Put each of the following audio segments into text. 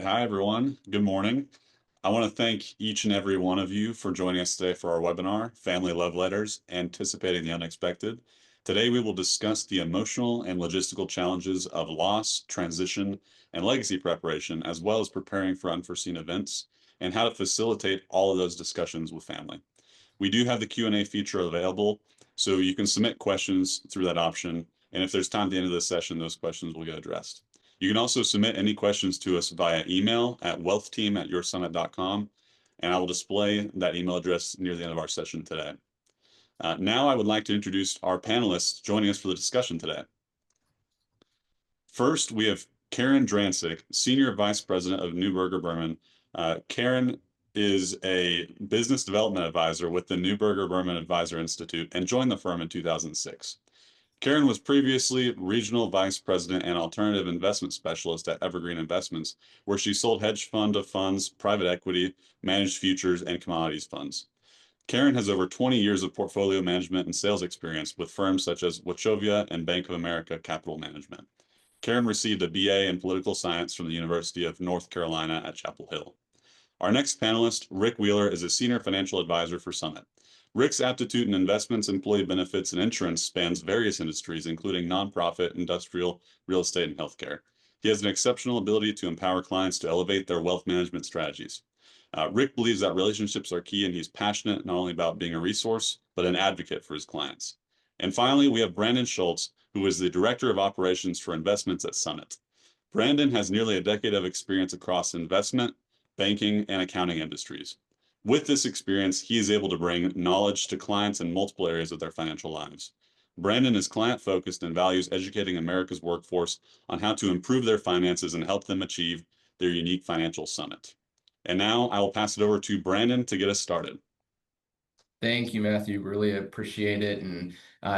Hi, everyone. Good morning. I want to thank each and every one of you for joining us today for our webinar, Family Love Letters, Anticipating the Unexpected. Today, we will discuss the emotional and logistical challenges of loss, transition, and legacy preparation, as well as preparing for unforeseen events, and how to facilitate all of those discussions with family. We do have the Q&A feature available, so you can submit questions through that option, and if there's time at the end of the session, those questions will get addressed. You can also submit any questions to us via email at wealthteam@yoursummit.com, and I will display that email address near the end of our session today. Now I would like to introduce our panelists joining us for the discussion today. First, we have Karen Drancik, Senior Vice President of Neuberger Berman. Karen is a business development advisor with the Neuberger Berman Advisor Institute and joined the firm in 2006. Karen was previously Regional Vice President and Alternative Investment Specialist at Evergreen Investments, where she sold hedge fund of funds, private equity, managed futures, and commodities funds. Karen has over 20 years of portfolio management and sales experience with firms such as Wachovia and Bank of America Capital Management. Karen received a BA in political science from the University of North Carolina at Chapel Hill. Our next panelist, Rick Wheeler, is a senior financial advisor for Summit. Rick's aptitude in investments, employee benefits, and insurance spans various industries, including nonprofit, industrial, real estate, and healthcare. He has an exceptional ability to empower clients to elevate their wealth management strategies. Rick believes that relationships are key, and he's passionate not only about being a resource, but an advocate for his clients. And finally, we have Brandon Schultz, who is the Director of Operations for Investments at Summit. Brandon has nearly a decade of experience across investment, banking, and accounting industries. With this experience, he is able to bring knowledge to clients in multiple areas of their financial lives. Brandon is client-focused and values educating America's workforce on how to improve their finances and help them achieve their unique financial summit. And now I will pass it over to Brandon to get us started. Thank you, Matthew. Really appreciate it. And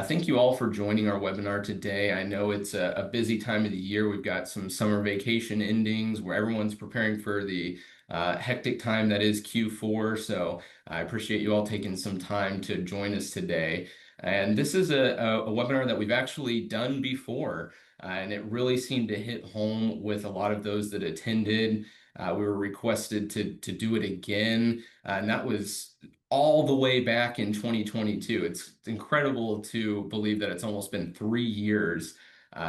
thank you all for joining our webinar today. I know it's a busy time of the year. We've got some summer vacation endings where everyone's preparing for the hectic time that is Q4. So I appreciate you all taking some time to join us today. And this is a webinar that we've actually done before, and it really seemed to hit home with a lot of those that attended. We were requested to do it again, and that was all the way back in 2022. It's incredible to believe that it's almost been 3 years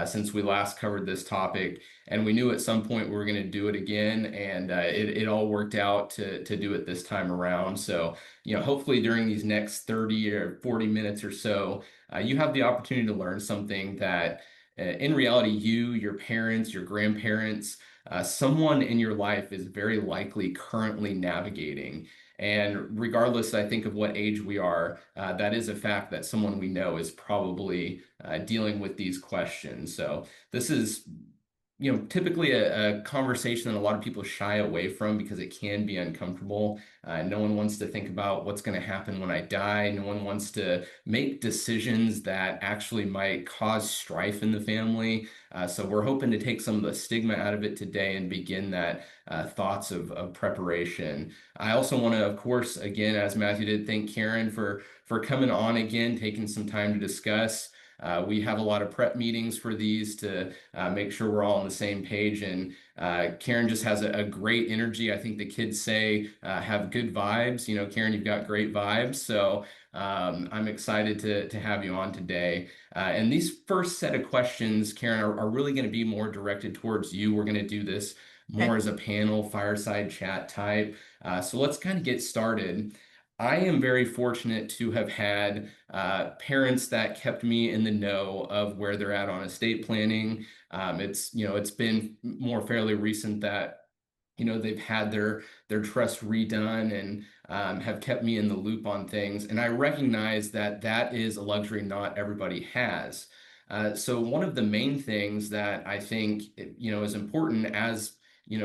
since we last covered this topic, and we knew at some point we were going to do it again, and it all worked out to do it this time around. So, hopefully during these next 30 or 40 minutes or so, you have the opportunity to learn something that in reality, you, your parents, your grandparents, someone in your life is very likely currently navigating. And regardless, I think, of what age we are, that is a fact that someone we know is probably dealing with these questions. So this is, typically a conversation that a lot of people shy away from because it can be uncomfortable. No one wants to think about what's going to happen when I die. No one wants to make decisions that actually might cause strife in the family. So we're hoping to take some of the stigma out of it today and begin that thoughts of preparation. I also want to, of course, again, as Matthew did, thank Karen for coming on again, taking some time to discuss. We have a lot of prep meetings for these to make sure we're all on the same page. And Karen just has a great energy. I think the kids say have good vibes. Karen, you've got great vibes. So I'm excited to have you on today. And these first set of questions, Karen, are really going to be more directed towards you. We're going to do this more as a panel, fireside chat type. So let's kind of get started. I am very fortunate to have had parents that kept me in the know of where they're at on estate planning. It's been more fairly recent that they've had their trust redone and have kept me in the loop on things. And I recognize that is a luxury not everybody has. So one of the main things that I think is important as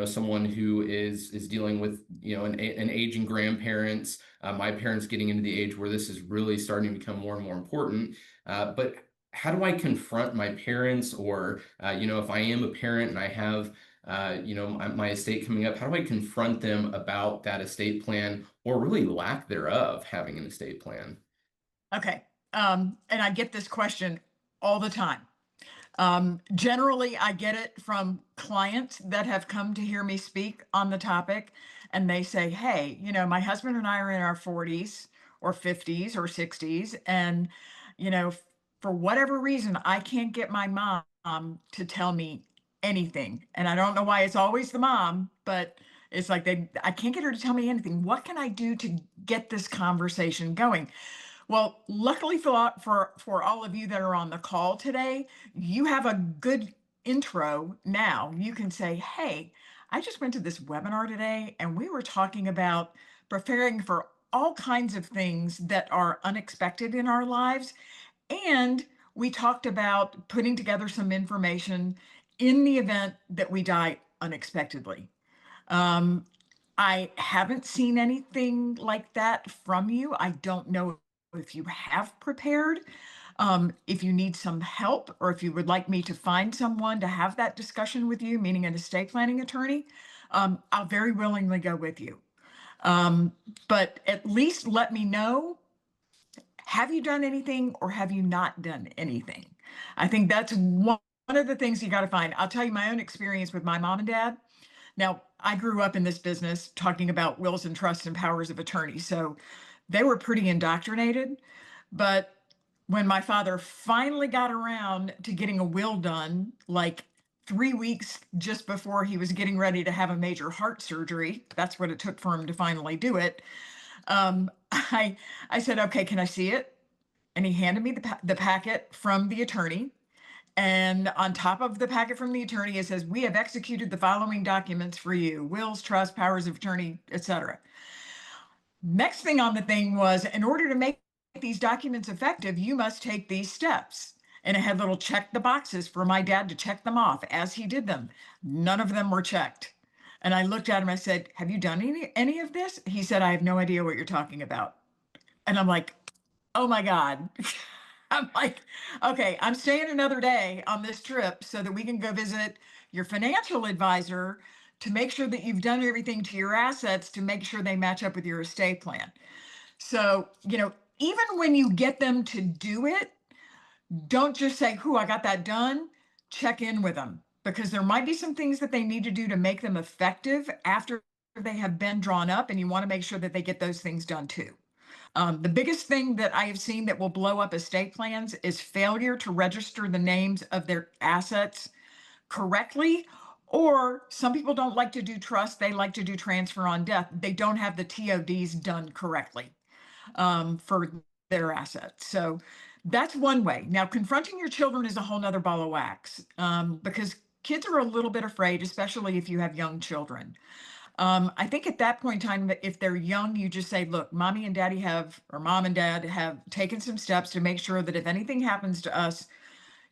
someone who is dealing with an aging grandparents, my parents getting into the age where this is really starting to become more and more important. But how do I confront my parents, or if I am a parent and I have my estate coming up, how do I confront them about that estate plan, or really lack thereof having an estate plan? Okay. And I get this question all the time. Generally, I get it from clients that have come to hear me speak on the topic, and they say, hey, my husband and I are in our 40s or 50s or 60s, and, you know, for whatever reason, I can't get my mom to tell me anything. And I don't know why it's always the mom, but it's like I can't get her to tell me anything. What can I do to get this conversation going? Well, luckily for all of you that are on the call today, you have a good intro now. You can say, hey, I just went to this webinar today and we were talking about preparing for all kinds of things that are unexpected in our lives. And we talked about putting together some information in the event that we die unexpectedly. Um, I haven't seen anything like that from you. I don't know if you have prepared. If you need some help, or if you would like me to find someone to have that discussion with you, meaning an estate planning attorney, I'll very willingly go with you. Um, but at least let me know, have you done anything or have you not done anything? I think that's one of the things you got to find. I'll tell you my own experience with my mom and dad. Now, I grew up in this business talking about wills and trusts and powers of attorney, so they were pretty indoctrinated. But when my father finally got around to getting a will done, like 3 weeks just before he was getting ready to have a major heart surgery, that's what it took for him to finally do it. I said, okay, can I see it? And he handed me the packet from the attorney. And on top of the packet from the attorney, it says, we have executed the following documents for you: wills, trust, powers of attorney, etc. Next thing on the thing was, in order to make these documents effective, you must take these steps. And it had little check the boxes for my dad to check them off as he did them. None of them were checked. And I looked at him, I said, have you done any of this? He said, I have no idea what you're talking about. And I'm like, oh my God. I'm like, okay, I'm staying another day on this trip so that we can go visit your financial advisor to make sure that you've done everything to your assets to make sure they match up with your estate plan. So, even when you get them to do it, don't just say, I got that done. Check in with them, because there might be some things that they need to do to make them effective after they have been drawn up, and you want to make sure that they get those things done too. The biggest thing that I have seen that will blow up estate plans is failure to register the names of their assets correctly. Or some people don't like to do trust, they like to do transfer on death. They don't have the TODs done correctly for their assets. So that's one way. Now, confronting your children is a whole nother ball of wax, because kids are a little bit afraid, especially if you have young children. I think at that point in time, if they're young, you just say, look, mommy and daddy have, or mom and dad have taken some steps to make sure that if anything happens to us,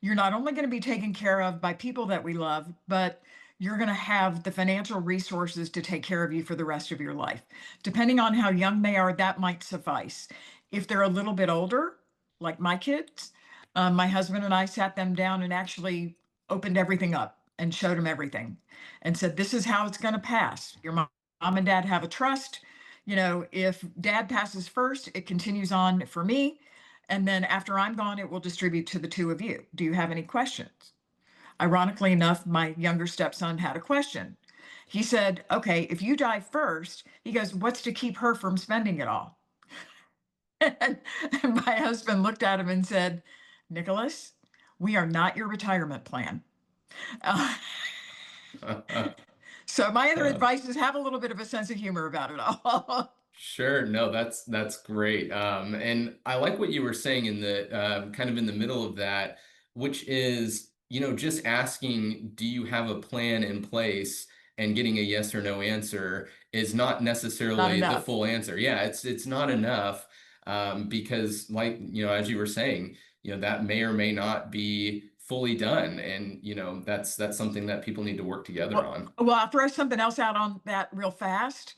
you're not only going to be taken care of by people that we love, but you're going to have the financial resources to take care of you for the rest of your life. Depending on how young they are, that might suffice. If they're a little bit older, like my kids, my husband and I sat them down and actually opened everything up and showed them everything and said, this is how it's going to pass. Your mom and dad have a trust. If dad passes first, it continues on for me. And then after I'm gone, it will distribute to the two of you. Do you have any questions? Ironically enough, my younger stepson had a question. He said, okay, if you die first, he goes, what's to keep her from spending it all? And my husband looked at him and said, Nicholas, we are not your retirement plan. Uh, so my other advice is have a little bit of a sense of humor about it all. Sure. No, that's great. And I like what you were saying in the kind of in the middle of that, which is, just asking, do you have a plan in place? And getting a yes or no answer is not Not necessarily the enough. full answer. Yeah, it's not enough, because like, as you were saying, that may or may not be fully done. And, that's something that people need to work together on. Well, I'll throw something else out on that real fast.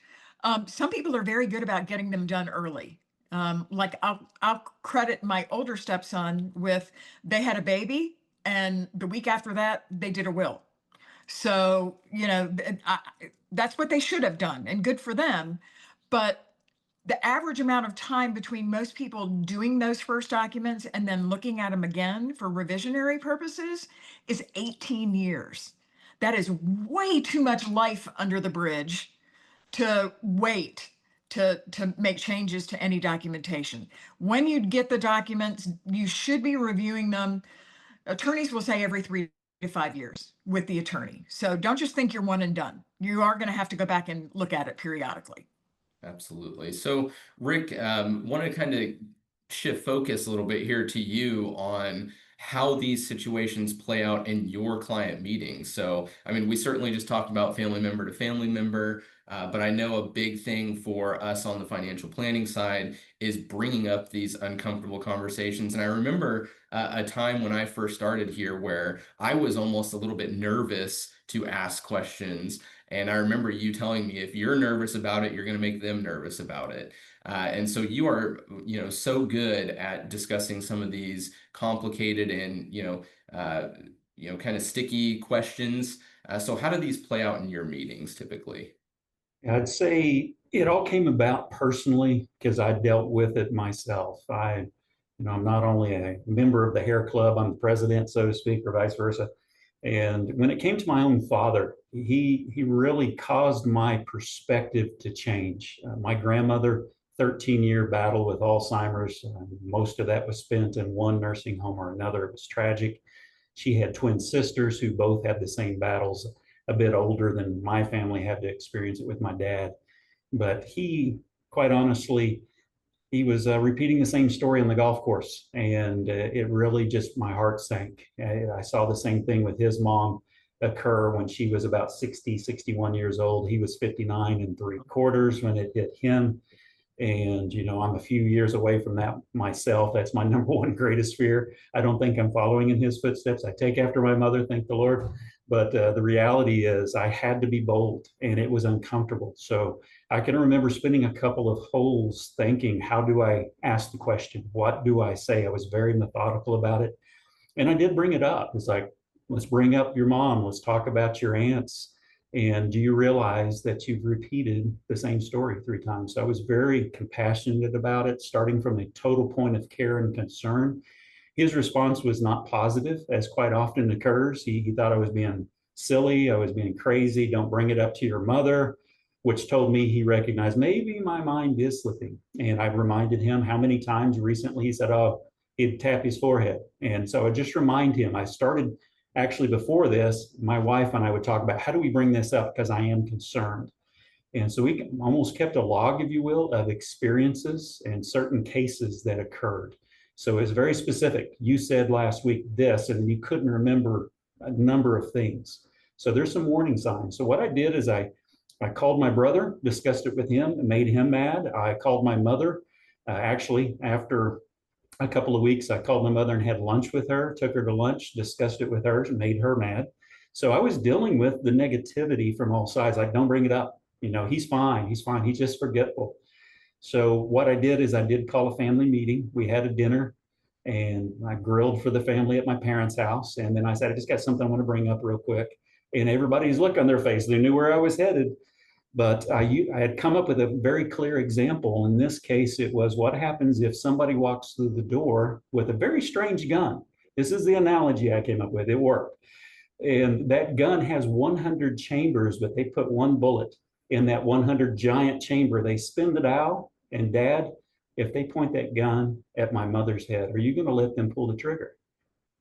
Some people are very good about getting them done early. Like I'll credit my older stepson with, they had a baby, and the week after that they did a will. So that's what they should have done, and good for them. But The average amount of time between most people doing those first documents and then looking at them again for revisionary purposes is 18 years. That is way too much life under the bridge to wait to make changes to any documentation. When you get the documents, you should be reviewing them. Attorneys will say every 3 to 5 years with the attorney. So don't just think you're one and done. You are going to have to go back and look at it periodically. Absolutely. So, Rick, want to kind of shift focus a little bit here to you on how these situations play out in your client meetings. So, I mean, we certainly just talked about family member to family member, but I know a big thing for us on the financial planning side is bringing up these uncomfortable conversations. And I remember a time when I first started here where I was almost a little bit nervous to ask questions. And I remember you telling me if you're nervous about it, you're going to make them nervous about it. And so you are, so good at discussing some of these complicated and, kind of sticky questions. So how do these play out in your meetings typically? I'd say it all came about personally because I dealt with it myself. I'm not only a member of the hair club, I'm the president, so to speak, or vice versa. And when it came to my own father, he really caused my perspective to change. My grandmother, 13-year battle with Alzheimer's. Most of that was spent in one nursing home or another. It was tragic. She had twin sisters who both had the same battles, a bit older than my family had to experience it with my dad. But he, quite honestly, he was repeating the same story on the golf course. And it really just, my heart sank. I saw the same thing with his mom occur when she was about 60, 61 years old. He was 59 3/4 when it hit him. And, I'm a few years away from that myself. That's my number one greatest fear. I don't think I'm following in his footsteps. I take after my mother, thank the Lord. But the reality is I had to be bold and it was uncomfortable. So I can remember spending a couple of holes thinking, how do I ask the question? What do I say? I was very methodical about it. And I did bring it up. It's like, let's bring up your mom. Let's talk about your aunts. And do you realize that you've repeated the same story 3 times? So I was very compassionate about it, starting from a total point of care and concern. His response was not positive, as quite often occurs. He thought I was being silly, I was being crazy, don't bring it up to your mother, which told me he recognized maybe my mind is slipping. And I reminded him how many times recently he said, oh, he'd tap his forehead. And so I just remind him, I started actually before this, my wife and I would talk about how do we bring this up because I am concerned. And so we almost kept a log, if you will, of experiences and certain cases that occurred. So it's very specific. You said last week this, and you couldn't remember a number of things. So there's some warning signs. So what I did is I called my brother, discussed it with him, and made him mad. I called my mother. Actually, after a couple of weeks, I called my mother and had lunch with her, took her to lunch, discussed it with her, and made her mad. So I was dealing with the negativity from all sides. Like, don't bring it up. He's fine. He's fine. He's just forgetful. So what I did is I did call a family meeting. We had a dinner and I grilled for the family at my parents' house. And then I said, I just got something I want to bring up real quick. And everybody's look on their face. They knew where I was headed. But I had come up with a very clear example. In this case, it was what happens if somebody walks through the door with a very strange gun. This is the analogy I came up with. It worked. And that gun has 100 chambers, but they put one bullet in that 100 giant chamber. They spin the dial. And Dad, if they point that gun at my mother's head, are you going to let them pull the trigger?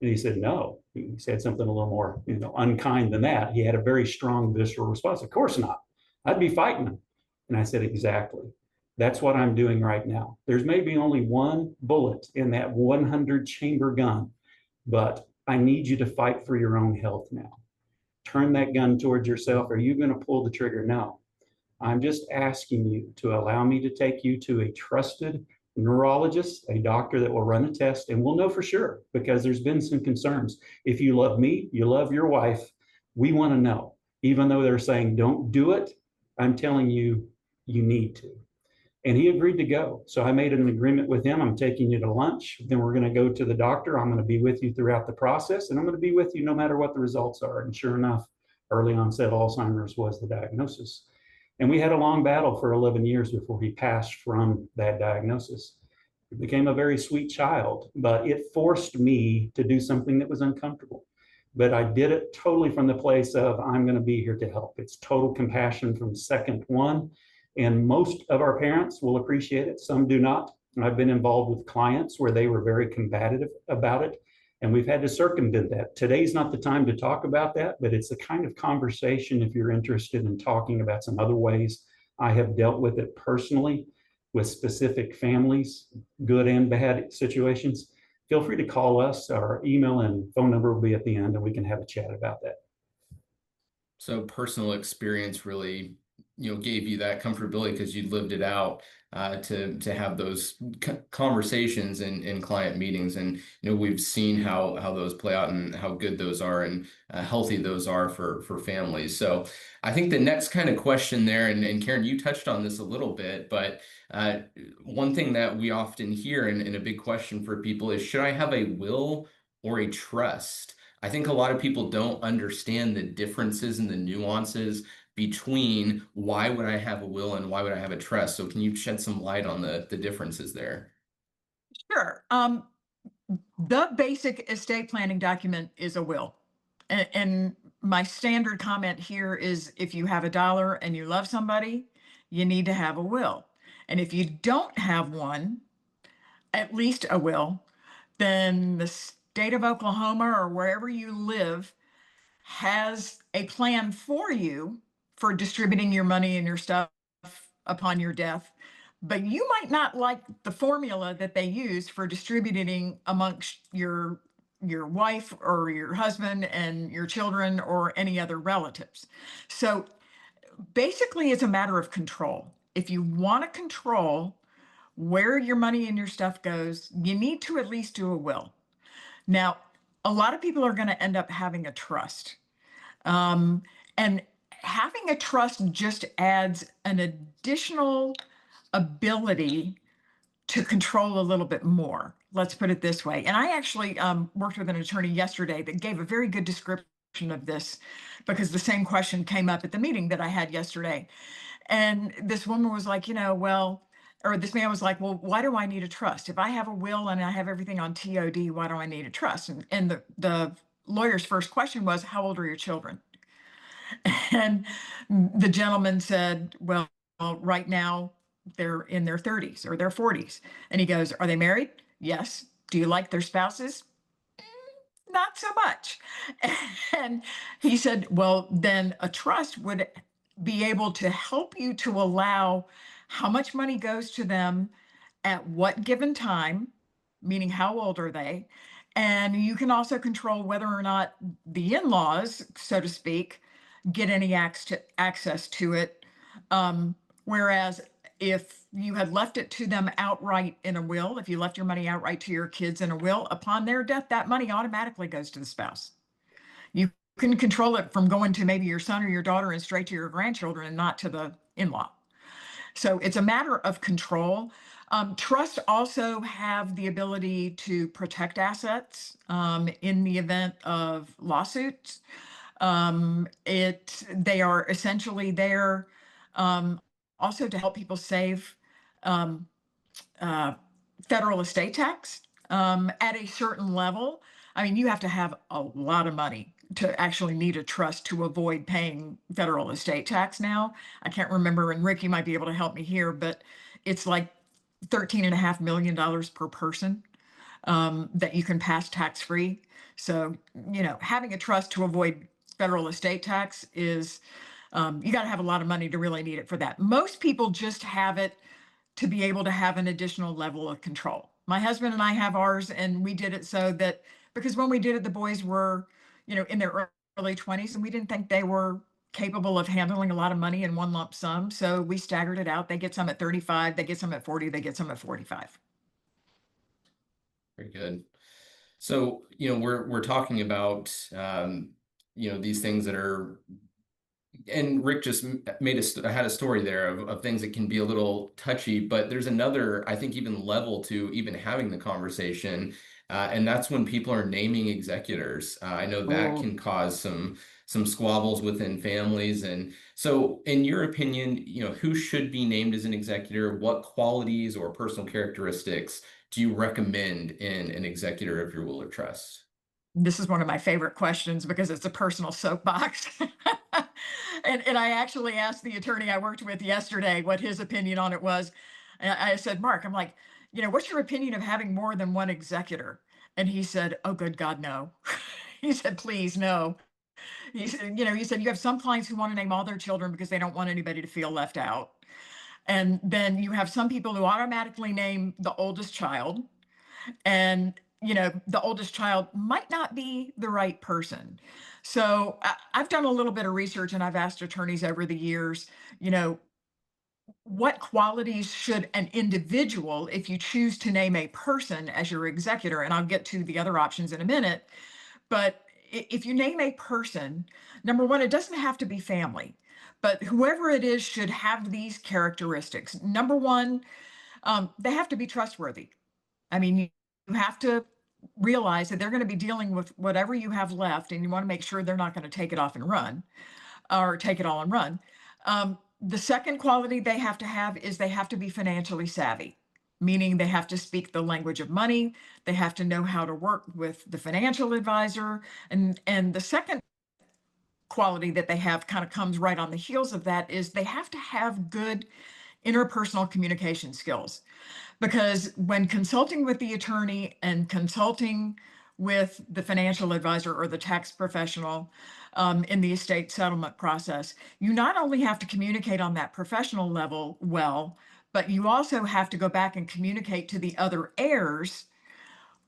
And he said, no. He said something a little more, unkind than that. He had a very strong visceral response. Of course not. I'd be fighting them. And I said, exactly. That's what I'm doing right now. There's maybe only one bullet in that 100 chamber gun, but I need you to fight for your own health now. Turn that gun towards yourself. Are you going to pull the trigger? No. I'm just asking you to allow me to take you to a trusted neurologist, a doctor that will run a test, and we'll know for sure because there's been some concerns. If you love me, you love your wife, we want to know. Even though they're saying don't do it, I'm telling you, you need to. And he agreed to go. So I made an agreement with him. I'm taking you to lunch. Then we're going to go to the doctor. I'm going to be with you throughout the process. And I'm going to be with you no matter what the results are. And sure enough, early onset Alzheimer's was the diagnosis. And we had a long battle for 11 years before he passed from that diagnosis. He became a very sweet child, but it forced me to do something that was uncomfortable. But I did it totally from the place of, I'm going to be here to help. It's total compassion from second one. And most of our parents will appreciate it. Some do not. I've been involved with clients where they were very combative about it, and we've had to circumvent that. Today's not the time to talk about that, but it's the kind of conversation, if you're interested in talking about some other ways I have dealt with it personally with specific families, good and bad situations, feel free to call us. Our email and phone number will be at the end, and we can have a chat about that. So personal experience really, gave you that comfortability because you lived it out, to have those conversations in client meetings, and we've seen how those play out and how good those are, and healthy those are for families. So I think the next kind of question there, and Karen, you touched on this a little bit, but one thing that we often hear, and a big question for people, is, should I have a will or a trust? I think a lot of people don't understand the differences and the nuances between why would I have a will and why would I have a trust. So can you shed some light on the differences there? Sure. The basic estate planning document is a will. And my standard comment here is, if you have $1 and you love somebody, you need to have a will. And if you don't have one, at least a will, then the state of Oklahoma or wherever you live has a plan for you for distributing your money and your stuff upon your death. But you might not like the formula that they use for distributing amongst your wife or your husband and your children or any other relatives. So basically, it's a matter of control. If you want to control where your money and your stuff goes, you need to at least do a will. Now, a lot of people are going to end up having a trust. And having a trust just adds an additional ability to control a little bit more. Let's put it this way. And I actually worked with an attorney yesterday that gave a very good description of this, because the same question came up at the meeting that I had yesterday. And this woman was like, or this man was like, well, why do I need a trust? If I have a will and I have everything on TOD, why do I need a trust? And the lawyer's first question was, how old are your children? And the gentleman said, well, right now they're in their 30s or their 40s. And he goes, are they married? Yes. Do you like their spouses? Not so much. And he said, well, then a trust would be able to help you to allow how much money goes to them at what given time, meaning how old are they? And you can also control whether or not the in-laws, so to speak, get any access to it. Whereas if you had left it to them outright in a will, if you left your money outright to your kids in a will, upon their death, that money automatically goes to the spouse. You can control it from going to maybe your son or your daughter and straight to your grandchildren and not to the in-law. So it's a matter of control. Trusts also have the ability to protect assets in the event of lawsuits. They are essentially there also to help people save federal estate tax at a certain level. I mean, you have to have a lot of money to actually need a trust to avoid paying federal estate tax now. I can't remember, and Rick, you might be able to help me here, but it's like $13.5 million per person that you can pass tax-free. So, having a trust to avoid federal estate tax is, you got to have a lot of money to really need it for that. Most people just have it to be able to have an additional level of control. My husband and I have ours, and we did it so that, because when we did it, the boys were, in their early 20s, and we didn't think they were capable of handling a lot of money in one lump sum. So we staggered it out. They get some at 35, they get some at 40, they get some at 45. Very good. So, we're talking about, these things that are, and Rick just had a story there of things that can be a little touchy, but there's another, I think, even level to even having the conversation. And that's when people are naming executors. I know that can cause some squabbles within families. And so in your opinion, who should be named as an executor? What qualities or personal characteristics do you recommend in an executor of your will or trust? This is one of my favorite questions because it's a personal soapbox. And I actually asked the attorney I worked with yesterday what his opinion on it was. And I said, Mark, I'm like, what's your opinion of having more than one executor? And he said, oh, good God, no. He said, please, no. He said, you have some clients who want to name all their children because they don't want anybody to feel left out. And then you have some people who automatically name the oldest child. And the oldest child might not be the right person. So I've done a little bit of research and I've asked attorneys over the years, what qualities should an individual, if you choose to name a person as your executor, and I'll get to the other options in a minute, but if you name a person, number one, it doesn't have to be family, but whoever it is should have these characteristics. Number one, they have to be trustworthy. I mean, you have to realize that they're going to be dealing with whatever you have left, and you want to make sure they're not going to take it off and run or take it all and run. The second quality they have to have is they have to be financially savvy, meaning they have to speak the language of money. They have to know how to work with the financial advisor. And the second quality that they have kind of comes right on the heels of that is they have to have good interpersonal communication skills. Because when consulting with the attorney and consulting with the financial advisor or the tax professional in the estate settlement process, you not only have to communicate on that professional level well, but you also have to go back and communicate to the other heirs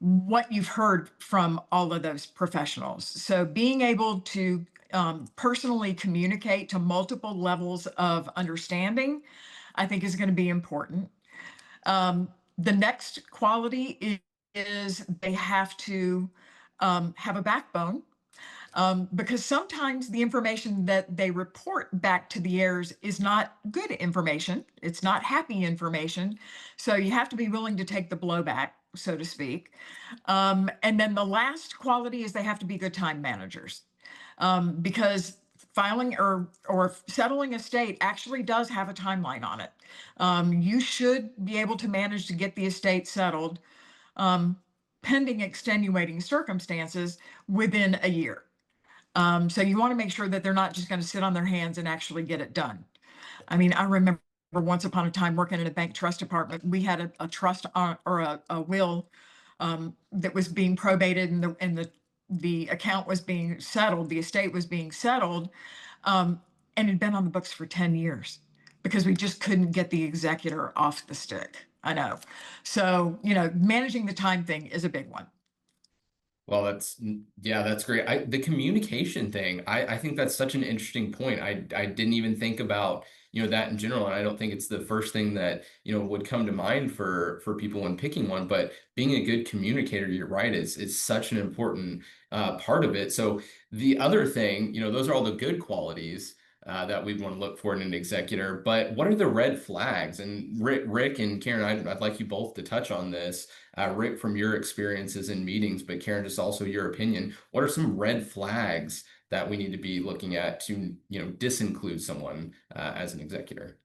what you've heard from all of those professionals. So being able to personally communicate to multiple levels of understanding, I think is going to be important. The next quality is they have to have a backbone, because sometimes the information that they report back to the heirs is not good information. It's not happy information. So you have to be willing to take the blowback, so to speak. And then the last quality is they have to be good time managers, because filing or settling estate actually does have a timeline on it. You should be able to manage to get the estate settled, pending extenuating circumstances, within a year. So you want to make sure that they're not just going to sit on their hands and actually get it done. I mean, I remember once upon a time working in a bank trust department, we had a trust or a will that was being probated, and the account was being settled, the estate was being settled, and it had been on the books for 10 years because we just couldn't get the executor off the stick. I know. So, managing the time thing is a big one. Well, that's great. The communication thing, I think that's such an interesting point. I didn't even think about, that in general. And I don't think it's the first thing that, would come to mind for people when picking one, but being a good communicator, you're right, is such an important part of it. So the other thing, those are all the good qualities that we want to look for in an executor, but what are the red flags? And Rick and Karen, I'd like you both to touch on this. Rick, from your experiences in meetings, but Karen, just also your opinion, what are some red flags that we need to be looking at to, disinclude someone as an executor?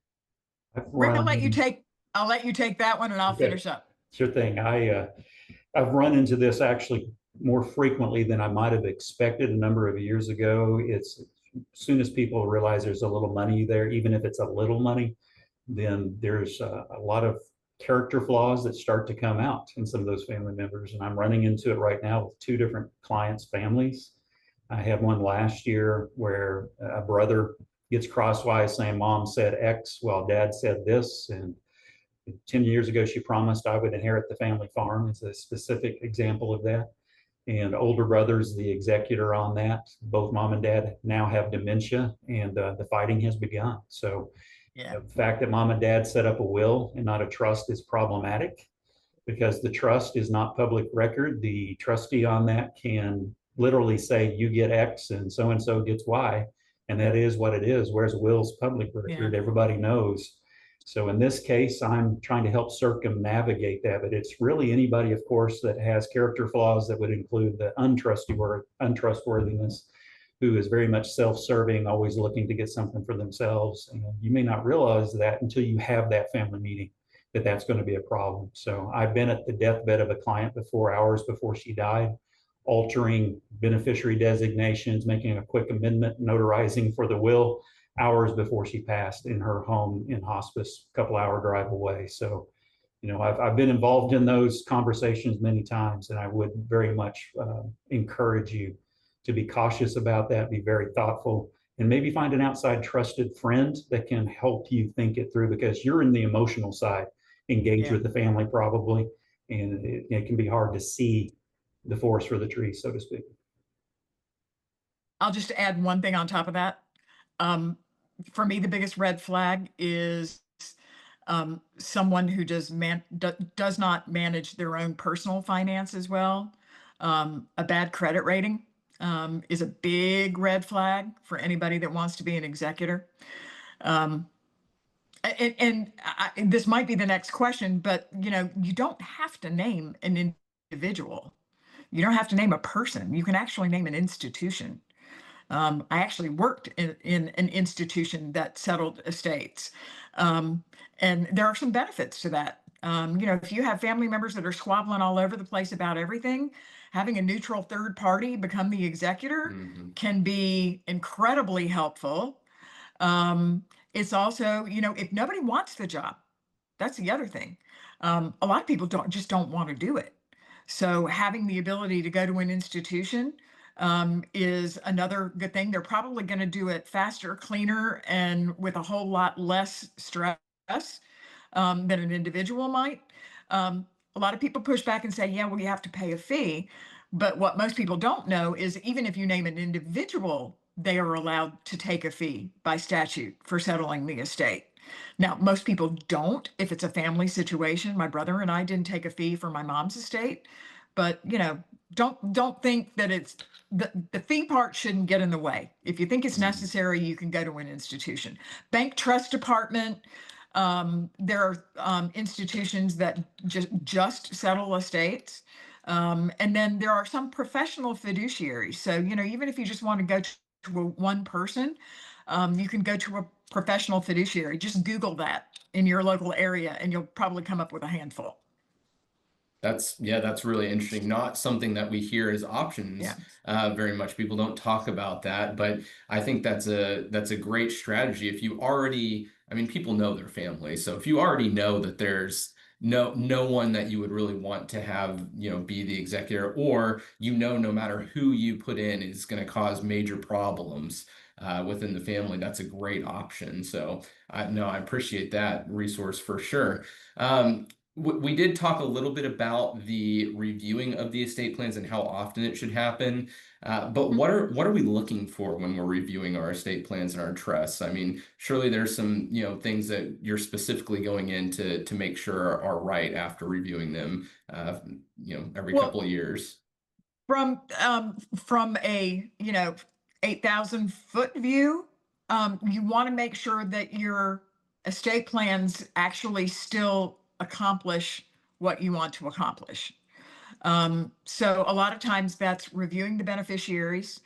Rick, I'll let you take that one, and I'll finish up. Sure thing. I've run into this actually more frequently than I might have expected a number of years ago. It's as soon as people realize there's a little money there, even if it's a little money, then there's a lot of character flaws that start to come out in some of those family members. And I'm running into it right now with two different clients' families. I had one last year where a brother gets crosswise saying mom said X while dad said this. And 10 years ago, she promised I would inherit the family farm. It's a specific example of that. And older brother's the executor on that. Both mom and dad now have dementia, and the fighting has begun. So Yeah. the fact that mom and dad set up a will and not a trust is problematic, because the trust is not public record. The trustee on that can literally say you get X and so gets Y, and that is what it is. Whereas a will is public record, everybody knows. So in this case, I'm trying to help circumnavigate that, but it's really anybody, of course, that has character flaws that would include the untrustworthiness, who is very much self-serving, always looking to get something for themselves. And you may not realize that until you have that family meeting, that that's going to be a problem. So I've been at the deathbed of a client before, hours before she died, altering beneficiary designations, making a quick amendment, notarizing for the will hours before she passed in her home in hospice, a couple hour drive away. So, I've been involved in those conversations many times, and I would very much encourage you to be cautious about that, be very thoughtful, and maybe find an outside trusted friend that can help you think it through, because you're in the emotional side, engaged with the family probably, and it can be hard to see the forest for the trees, so to speak. I'll just add one thing on top of that. For me, the biggest red flag is someone who does not manage their own personal finances well. A bad credit rating is a big red flag for anybody that wants to be an executor. This might be the next question, but you don't have to name an individual. You don't have to name a person. You can actually name an institution. I actually worked in an institution that settled estates. And there are some benefits to that. If you have family members that are squabbling all over the place about everything, having a neutral third party become the executor can be incredibly helpful. It's also, if nobody wants the job, that's the other thing. A lot of people don't want to do it. So having the ability to go to an institution is another good thing. They're probably going to do it faster, cleaner, and with a whole lot less stress than an individual might. A lot of people push back and say, yeah, well, you have to pay a fee. But what most people don't know is even if you name an individual, they are allowed to take a fee by statute for settling the estate. Now, most people don't if it's a family situation. My brother and I didn't take a fee for my mom's estate, but don't think that it's the fee part shouldn't get in the way. If you think it's necessary, you can go to an institution. Bank trust department. There are institutions that just settle estates. And then there are some professional fiduciaries. So, even if you just want to go to one person, you can go to a professional fiduciary. Just Google that in your local area and you'll probably come up with a handful. That's really interesting. Not something that we hear as options very much. People don't talk about that, but I think that's a great strategy. If you already, people know their family. So if you already know that there's no one that you would really want to have, be the executor, or no matter who you put in is going to cause major problems within the family, that's a great option. So I appreciate that resource for sure. We did talk a little bit about the reviewing of the estate plans and how often it should happen. But what are we looking for when we're reviewing our estate plans and our trusts? Surely there's some things that you're specifically going in to make sure are right after reviewing them. Every couple of years. From a 8,000-foot view, you want to make sure that your estate plans actually still accomplish what you want to accomplish. So a lot of times that's reviewing the beneficiaries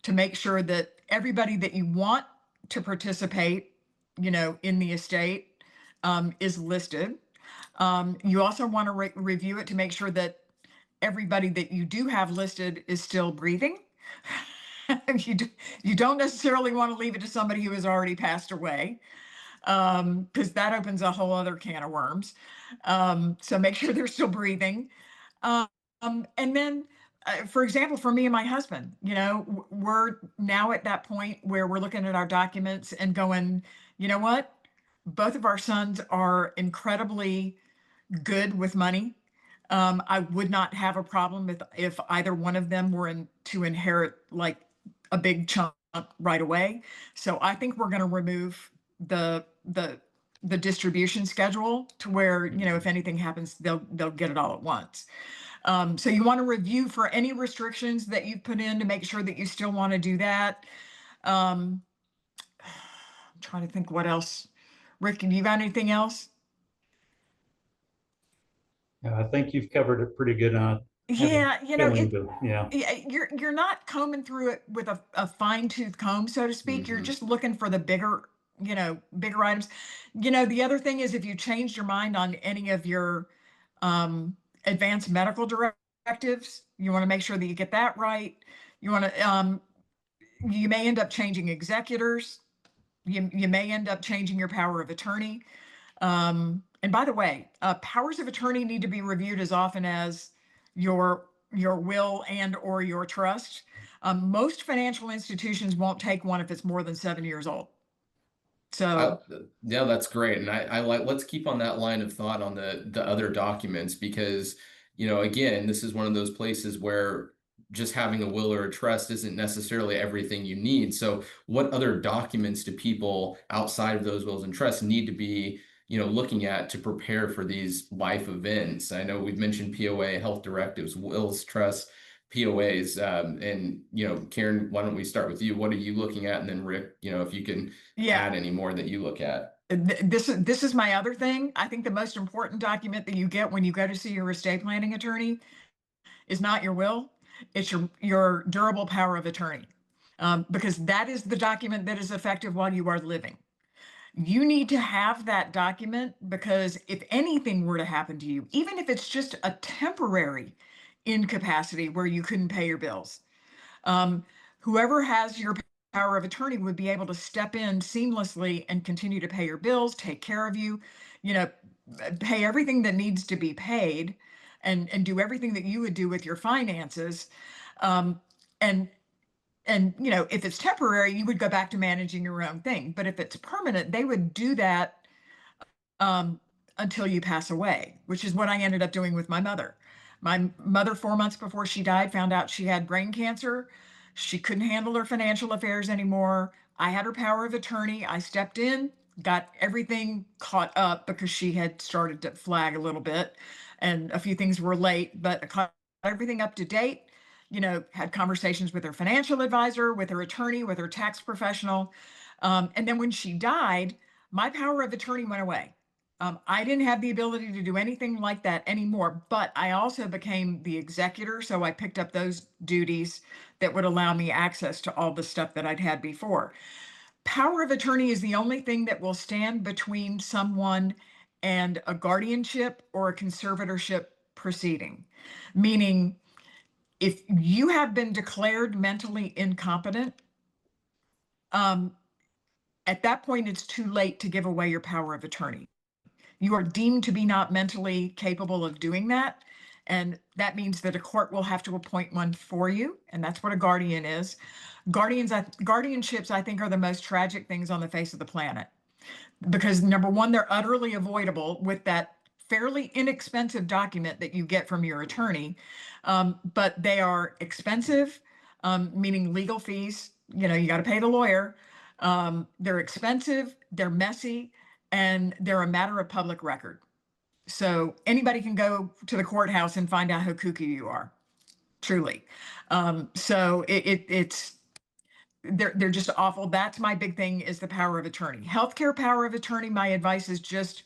to make sure that everybody that you want to participate, in the estate is listed. You also want to review it to make sure that everybody that you do have listed is still breathing. You don't necessarily want to leave it to somebody who has already passed away, because that opens a whole other can of worms. So make sure they're still breathing. And then, for example, for me and my husband, we're now at that point where we're looking at our documents and going, you know what? Both of our sons are incredibly good with money. I would not have a problem if either one of them were to inherit like a big chunk right away. So I think we're going to remove the distribution schedule to where, if anything happens, they'll get it all at once. So you want to review for any restrictions that you put in to make sure that you still want to do that. I'm trying to think what else. Rick, have you got anything else? I think you've covered it pretty good. Yeah, Feeling good. Yeah. you're not combing through it with a fine-tooth comb, so to speak. You're Mhm. just looking for the bigger items. The other thing is if you changed your mind on any of your advanced medical directives, you want to make sure that you get that right. You want to you may end up changing executors. You may end up changing your power of attorney. And by the way, powers of attorney need to be reviewed as often as your will and or your trust. Most financial institutions won't take one if it's more than 7 years old. So Yeah, that's great. And I like, let's keep on that line of thought on the other documents, because, again, this is one of those places where just having a will or a trust isn't necessarily everything you need. So what other documents do people outside of those wills and trusts need to be, looking at to prepare for these life events? I know we've mentioned POA, health directives, wills, trusts, POAs, and Karen, why don't we start with you? What are you looking at? And then Rick, if you can yeah, add any more that you look at. this is my other thing. I think the most important document that you get when you go to see your estate planning attorney is not your will, it's your durable power of attorney, because that is the document that is effective while you are living. You need to have that document because if anything were to happen to you, even if it's just a temporary incapacity where you couldn't pay your bills, whoever has your power of attorney would be able to step in seamlessly and continue to pay your bills, take care of you, pay everything that needs to be paid, and do everything that you would do with your finances. Um, and if it's temporary, you would go back to managing your own thing. But if it's permanent, they would do that until you pass away, which is what I ended up doing with my mother. My mother, 4 months before she died, found out she had brain cancer. She couldn't handle her financial affairs anymore. I had her power of attorney. I stepped in, got everything caught up because she had started to flag a little bit and a few things were late, but I caught everything up to date. Had conversations with her financial advisor, with her attorney, with her tax professional. And then when she died, my power of attorney went away. I didn't have the ability to do anything like that anymore, but I also became the executor. So I picked up those duties that would allow me access to all the stuff that I'd had before. Power of attorney is the only thing that will stand between someone and a guardianship or a conservatorship proceeding, meaning if you have been declared mentally incompetent, at that point, it's too late to give away your power of attorney. You are deemed to be not mentally capable of doing that. And that means that a court will have to appoint one for you. And that's what a guardian is. Guardianships, I think, are the most tragic things on the face of the planet. Because number one, they're utterly avoidable with that fairly inexpensive document that you get from your attorney. But they are expensive, meaning legal fees. You got to pay the lawyer. They're expensive, they're messy, and they're a matter of public record. So anybody can go to the courthouse and find out how kooky you are, truly. So it's they're just awful. That's my big thing is the power of attorney. Healthcare power of attorney, my advice is just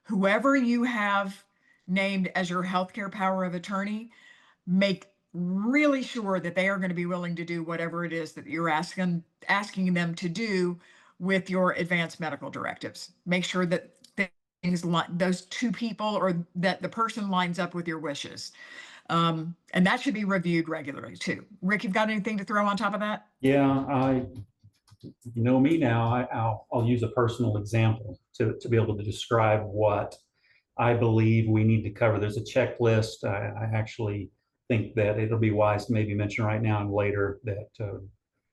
whoever you have named as your healthcare power of attorney, make really sure that they are going to be willing to do whatever it is that you're asking them to do with your advanced medical directives. Make sure that those two people or that the person lines up with your wishes. And that should be reviewed regularly too. Rick, you've got anything to throw on top of that? Yeah, you know me now. I'll use a personal example to be able to describe what I believe we need to cover. There's a checklist. I actually think that it'll be wise to maybe mention right now and later that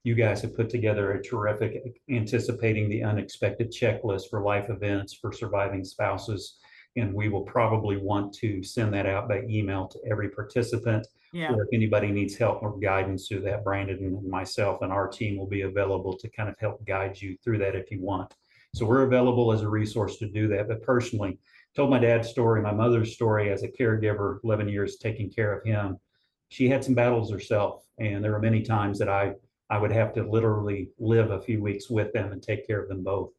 you guys have put together a terrific anticipating the unexpected checklist for life events for surviving spouses. And we will probably want to send that out by email to every participant. Yeah. Or if anybody needs help or guidance through that, Brandon and myself and our team will be available to kind of help guide you through that if you want. So we're available as a resource to do that. But personally, told my dad's story, my mother's story as a caregiver, 11 years taking care of him. She had some battles herself. And there were many times that I would have to literally live a few weeks with them and take care of them both.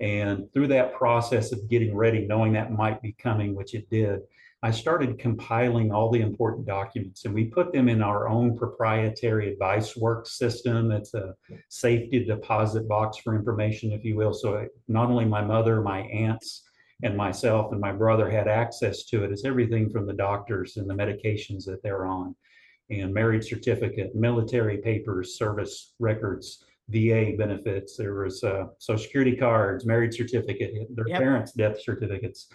And through that process of getting ready, knowing that might be coming, which it did, I started compiling all the important documents, and we put them in our own proprietary advice work system. It's a safety deposit box for information, if you will. So not only my mother, my aunts, and myself and my brother had access to it. It's everything from the doctors and the medications that they're on, and marriage certificate, military papers, service records, VA benefits. There was Social Security cards, marriage certificate, their parents' death certificates,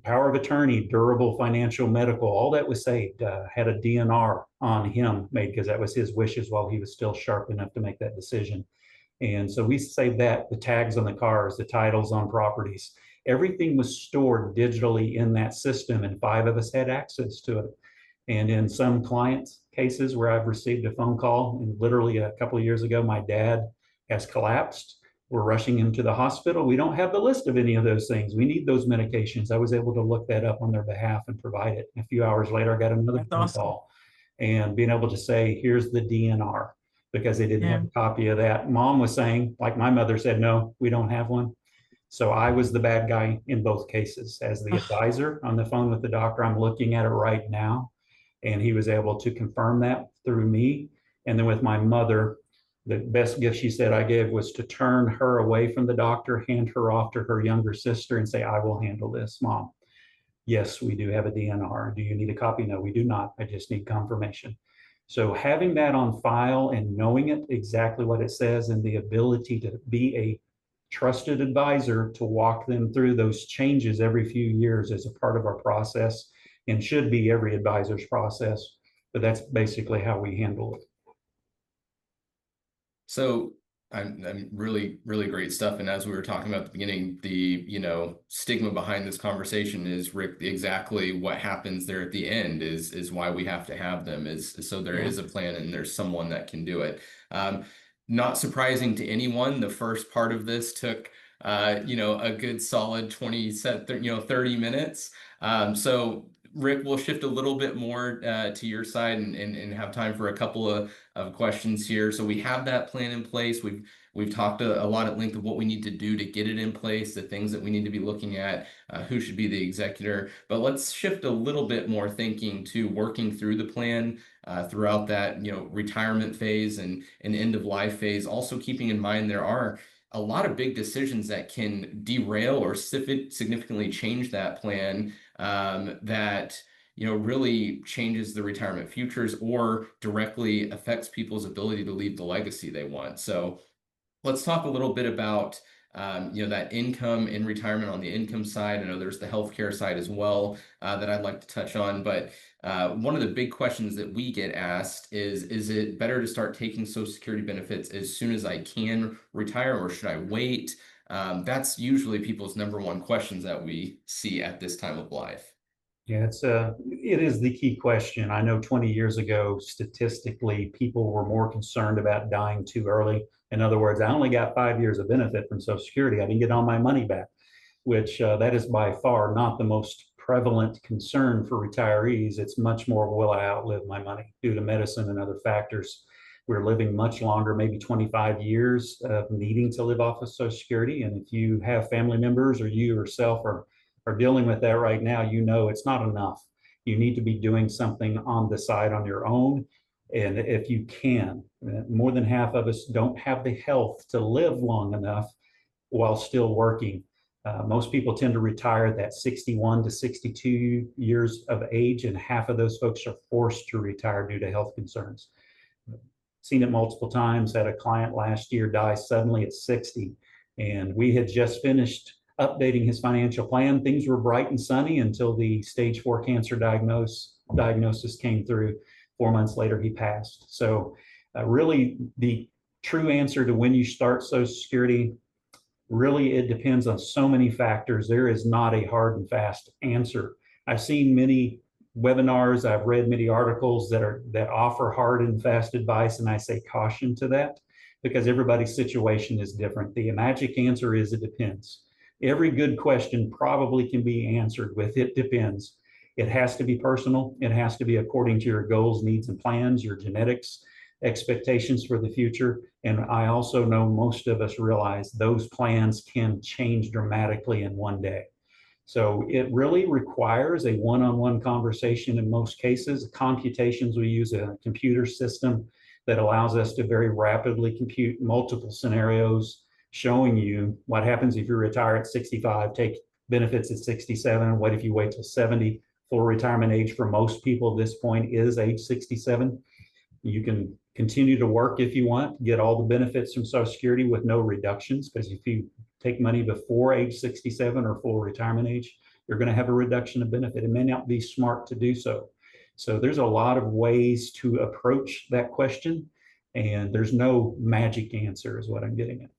power of attorney, durable financial, medical, all that was saved. Had a DNR on him made because that was his wishes while he was still sharp enough to make that decision. And so we saved that, the tags on the cars, the titles on properties, everything was stored digitally in that system, and 5 of us had access to it. And in some clients' cases where I've received a phone call, and literally a couple of years ago, my dad has collapsed. We're rushing him to the hospital. We don't have the list of any of those things. We need those medications. I was able to look that up on their behalf and provide it. A few hours later, I got another phone call, and being able to say, here's the DNR, because they didn't have a copy of that. Mom was saying, like my mother said, no, we don't have one. So I was the bad guy in both cases. As the advisor on the phone with the doctor, I'm looking at it right now, and he was able to confirm that through me. And then with my mother, the best gift she said I gave was to turn her away from the doctor, hand her off to her younger sister and say, I will handle this, Mom. Yes, we do have a DNR. Do you need a copy? No, we do not. I just need confirmation. So having that on file and knowing it exactly what it says, and the ability to be a trusted advisor to walk them through those changes every few years is a part of our process, and should be every advisor's process. But that's basically how we handle it. So I'm really great stuff. And as we were talking about at the beginning, the stigma behind this conversation is, Rick, exactly what happens there at the end is why we have to have them, is so there is a plan and there's someone that can do it. Not surprising to anyone, the first part of this took a good solid 30 minutes. So Rick, we'll shift a little bit more to your side and have time for a couple of questions here. So we have that plan in place. We've talked a lot at length of what we need to do to get it in place, the things that we need to be looking at, who should be the executor. But let's shift a little bit more thinking to working through the plan throughout that retirement phase and end of life phase. Also keeping in mind there are a lot of big decisions that can derail or significantly change that plan, that really changes the retirement futures or directly affects people's ability to leave the legacy they want. So let's talk a little bit about that income in retirement on the income side. I know there's the healthcare side as well that I'd like to touch on, but one of the big questions that we get asked is it better to start taking Social Security benefits as soon as I can retire, or should I wait? That's usually people's number one questions that we see at this time of life. Yeah, it is the key question. I know 20 years ago, statistically, people were more concerned about dying too early. In other words, I only got 5 years of benefit from Social Security. I didn't get all my money back, which that is by far not the most prevalent concern for retirees. It's much more, will I outlive my money due to medicine and other factors. We're living much longer, maybe 25 years of needing to live off of Social Security. And if you have family members or you yourself are dealing with that right now, it's not enough. You need to be doing something on the side on your own. And if you can, more than half of us don't have the health to live long enough while still working. Most people tend to retire at that 61 to 62 years of age, and half of those folks are forced to retire due to health concerns. Seen it multiple times. Had a client last year die suddenly at 60, and we had just finished updating his financial plan. Things were bright and sunny until the stage 4 cancer diagnosis came through. 4 months later, he passed. So really the true answer to when you start Social Security, really it depends on so many factors. There is not a hard and fast answer. I've seen many webinars, I've read many articles that offer hard and fast advice, and I say caution to that, because everybody's situation is different. The magic answer is it depends. Every good question probably can be answered with it depends. It has to be personal. It has to be according to your goals, needs, and plans, your genetics, expectations for the future. And I also know most of us realize those plans can change dramatically in one day. So it really requires a one-on-one conversation in most cases. Computations, we use a computer system that allows us to very rapidly compute multiple scenarios, showing you what happens if you retire at 65, take benefits at 67. What if you wait till 70? Full retirement age for most people at this point is age 67. You can continue to work if you want, get all the benefits from Social Security with no reductions, because if you take money before age 67 or full retirement age, you're going to have a reduction of benefit. It may not be smart to do so. So there's a lot of ways to approach that question, and there's no magic answer is what I'm getting at.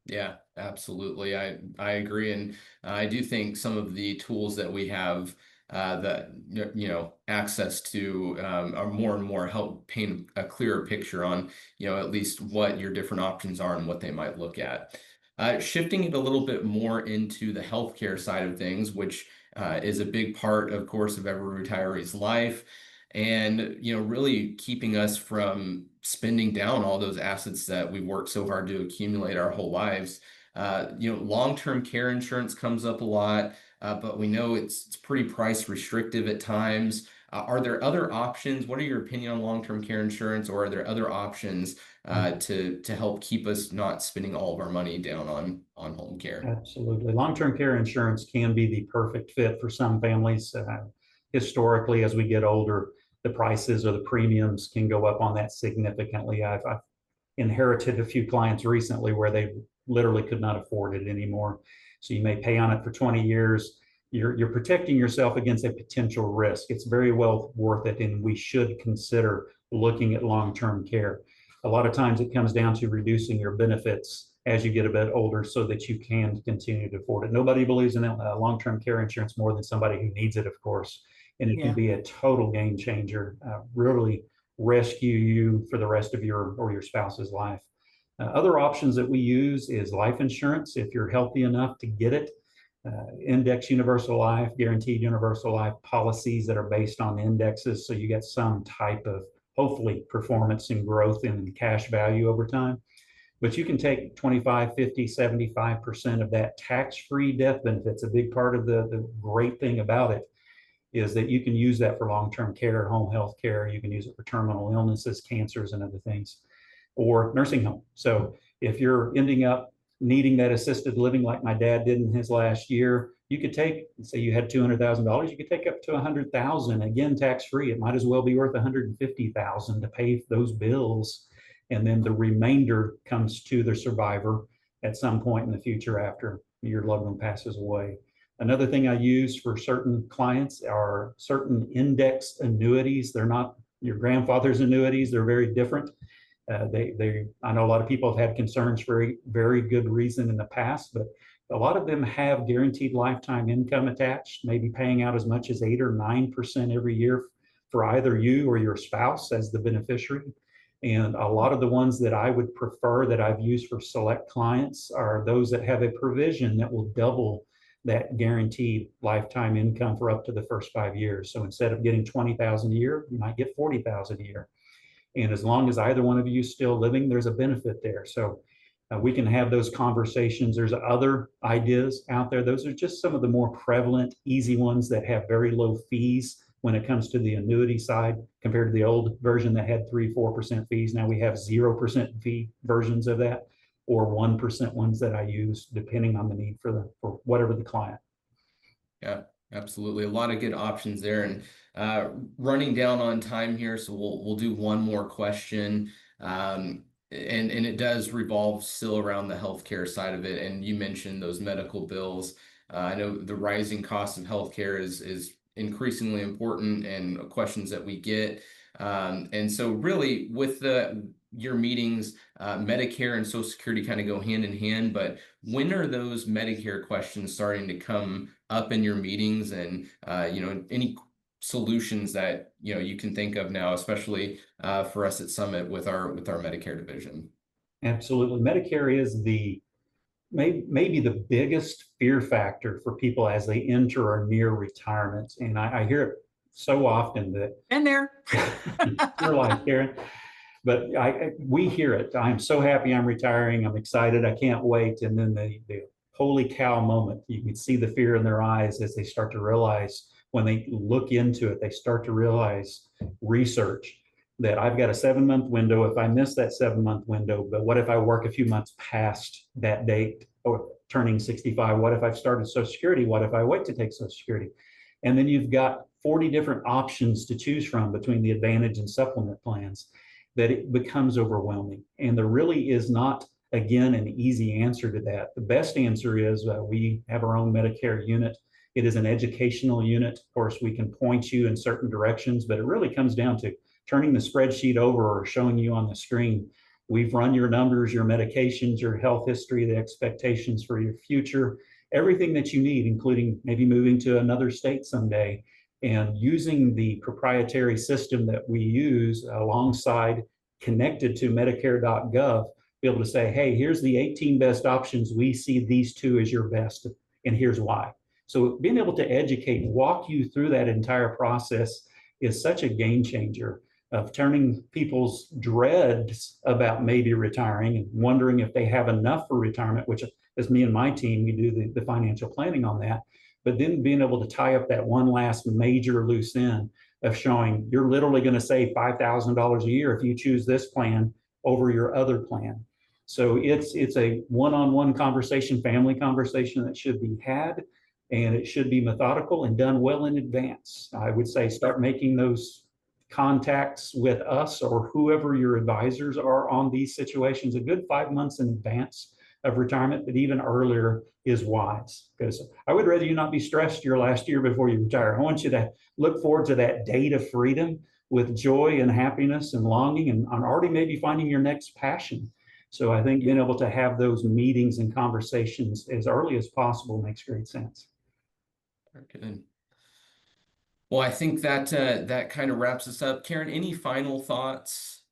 Yeah, absolutely. I agree. And I do think some of the tools that we have that, access to are more and more help paint a clearer picture on, at least what your different options are and what they might look at. Shifting it a little bit more into the healthcare side of things, which is a big part, of course, of every retiree's life. And, really keeping us from spending down all those assets that we worked so hard to accumulate our whole lives. Long-term care insurance comes up a lot, but we know it's pretty price restrictive at times. Are there other options? What are your opinion on long-term care insurance, or are there other options to help keep us not spending all of our money down on home care? Absolutely. Long-term care insurance can be the perfect fit for some families. Historically, as we get older, the prices or the premiums can go up on that significantly. I've inherited a few clients recently where they literally could not afford it anymore. So you may pay on it for 20 years. You're protecting yourself against a potential risk. It's very well worth it, and we should consider looking at long-term care. A lot of times it comes down to reducing your benefits as you get a bit older so that you can continue to afford it. Nobody believes in long-term care insurance more than somebody who needs it, of course. And it can be a total game changer, really rescue you for the rest of your or your spouse's life. Other options that we use is life insurance if you're healthy enough to get it. Index universal life, guaranteed universal life policies that are based on indexes. So you get some type of, hopefully, performance and growth in cash value over time. But you can take 25, 50, 75% of that tax-free death benefits. A big part of the great thing about it is that you can use that for long-term care, home health care. You can use it for terminal illnesses, cancers, and other things, or nursing home. So if you're ending up needing that assisted living like my dad did in his last year, you could take, say you had $200,000, you could take up to $100,000, again, tax-free. It might as well be worth $150,000 to pay those bills. And then the remainder comes to the survivor at some point in the future after your loved one passes away. Another thing I use for certain clients are certain indexed annuities. They're not your grandfather's annuities. They're very different. I know a lot of people have had concerns for a very good reason in the past, but a lot of them have guaranteed lifetime income attached, maybe paying out as much as 8 or 9% every year for either you or your spouse as the beneficiary. And a lot of the ones that I would prefer that I've used for select clients are those that have a provision that will double that guaranteed lifetime income for up to the first 5 years. So instead of getting $20,000 a year, you might get $40,000 a year. And as long as either one of you is still living, there's a benefit there. So we can have those conversations. There's other ideas out there. Those are just some of the more prevalent, easy ones that have very low fees when it comes to the annuity side compared to the old version that had 3-4% fees. Now we have 0% fee versions of that, or 1% ones that I use depending on the need for whatever the client. Yeah, absolutely. A lot of good options there. And running down on time here, so we'll do one more question. And it does revolve still around the healthcare side of it. And you mentioned those medical bills. I know the rising cost of healthcare is increasingly important and questions that we get. And so really with your meetings, Medicare and Social Security kind of go hand in hand, but when are those Medicare questions starting to come up in your meetings, and any solutions that you can think of now, especially for us at Summit with our Medicare division? Absolutely. Medicare is maybe the biggest fear factor for people as they enter or near retirement. And I hear it so often that been there. You're like, Karen, but we hear it. I'm so happy I'm retiring. I'm excited. I can't wait. And then the holy cow moment. You can see the fear in their eyes as they start to realize, when they look into it, they start to realize research that I've got a 7-month window. If I miss that 7-month window, but what if I work a few months past that date or turning 65? What if I've started Social Security? What if I wait to take Social Security? And then you've got 40 different options to choose from between the Advantage and Supplement plans, that it becomes overwhelming. And there really is not, again, an easy answer to that. The best answer is we have our own Medicare unit. It is an educational unit. Of course, we can point you in certain directions, but it really comes down to turning the spreadsheet over or showing you on the screen. We've run your numbers, your medications, your health history, the expectations for your future, everything that you need, including maybe moving to another state someday, and using the proprietary system that we use alongside, connected to Medicare.gov, be able to say, hey, here's the 18 best options. We see these 2 as your best, and here's why. So being able to educate and walk you through that entire process is such a game changer of turning people's dreads about maybe retiring and wondering if they have enough for retirement, which is me and my team, we do the financial planning on that. But then being able to tie up that one last major loose end of showing you're literally going to save $5,000 a year if you choose this plan over your other plan. So it's a one-on-one conversation, family conversation that should be had, and it should be methodical and done well in advance. I would say start making those contacts with us or whoever your advisors are on these situations a good 5 months in advance of retirement, but even earlier is wise, because I would rather you not be stressed your last year before you retire. I want you to look forward to that date of freedom with joy and happiness and longing, and already maybe finding your next passion. So I think being able to have those meetings and conversations as early as possible makes great sense. Very good. Well, I think that that kind of wraps us up. Karen, any final thoughts?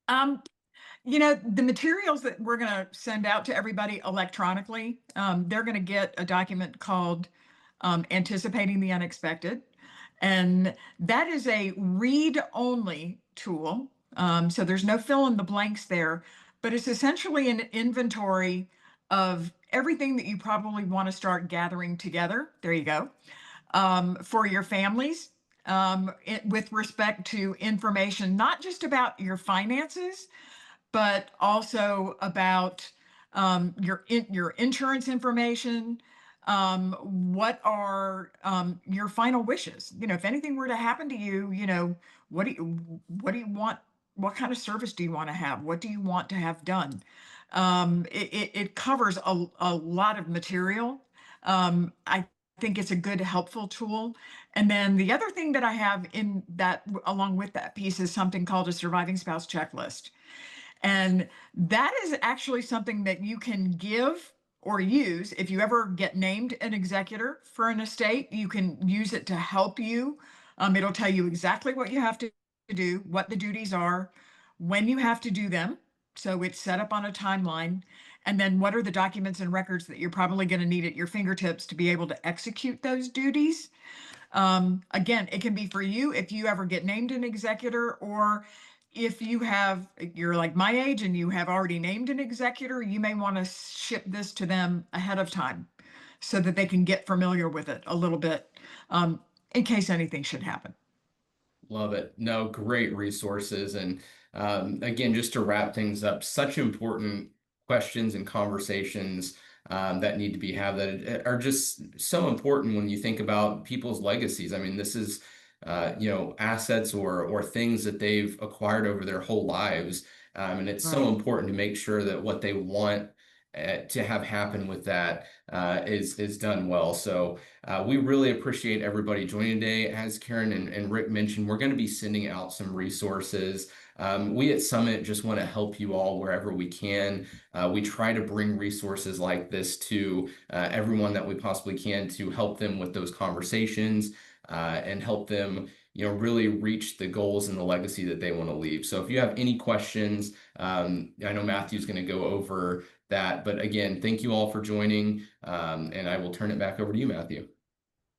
The materials that we're going to send out to everybody electronically, they're going to get a document called Anticipating the Unexpected. And that is a read-only tool. So there's no fill in the blanks there, but it's essentially an inventory of everything that you probably want to start gathering together. There you go. For your families, with respect to information, not just about your finances, but also about your insurance information. What are your final wishes? If anything were to happen to you, what do you want? What kind of service do you want to have? What do you want to have done? It covers a lot of material. I think it's a good, helpful tool. And then the other thing that I have in that, along with that piece, is something called a surviving spouse checklist. And that is actually something that you can give or use if you ever get named an executor for an estate. You can use it to help you. It'll tell you exactly what you have to do, what the duties are, when you have to do them. So it's set up on a timeline. And then what are the documents and records that you're probably going to need at your fingertips to be able to execute those duties. Again, it can be for you if you ever get named an executor, or if you're like my age and you have already named an executor, you may want to ship this to them ahead of time so that they can get familiar with it a little bit, in case anything should happen. Love it. No, great resources. And again, just to wrap things up, such important questions and conversations that need to be had that are just so important when you think about people's legacies. I mean, this is assets or things that they've acquired over their whole lives. And it's so important to make sure that what they want to have happen with that is done well. So we really appreciate everybody joining today. As Karen and Rick mentioned, we're going to be sending out some resources. We at Summit just want to help you all wherever we can. We try to bring resources like this to everyone that we possibly can to help them with those conversations and help them really reach the goals and the legacy that they want to leave. So if you have any questions, I know Matthew's going to go over that, but again, thank you all for joining, and I will turn it back over to you, Matthew.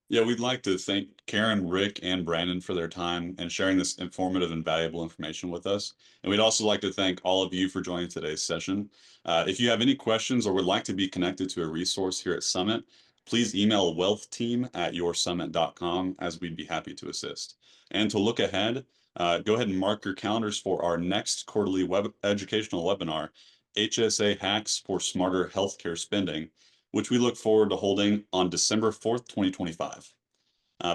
Yeah, we'd like to thank Karen, Rick, and Brandon for their time and sharing this informative and valuable information with us. And we'd also like to thank all of you for joining today's session. If you have any questions or would like to be connected to a resource here at Summit, please email wealthteam@yoursummit.com, as we'd be happy to assist. And to look ahead, go ahead and mark your calendars for our next quarterly educational webinar, HSA Hacks for Smarter Healthcare Spending, which we look forward to holding on December 4th, 2025.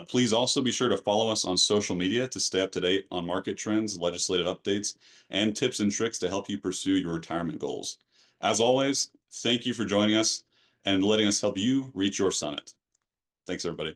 Please also be sure to follow us on social media to stay up to date on market trends, legislative updates, and tips and tricks to help you pursue your retirement goals. As always, thank you for joining us and letting us help you reach your summit. Thanks, everybody.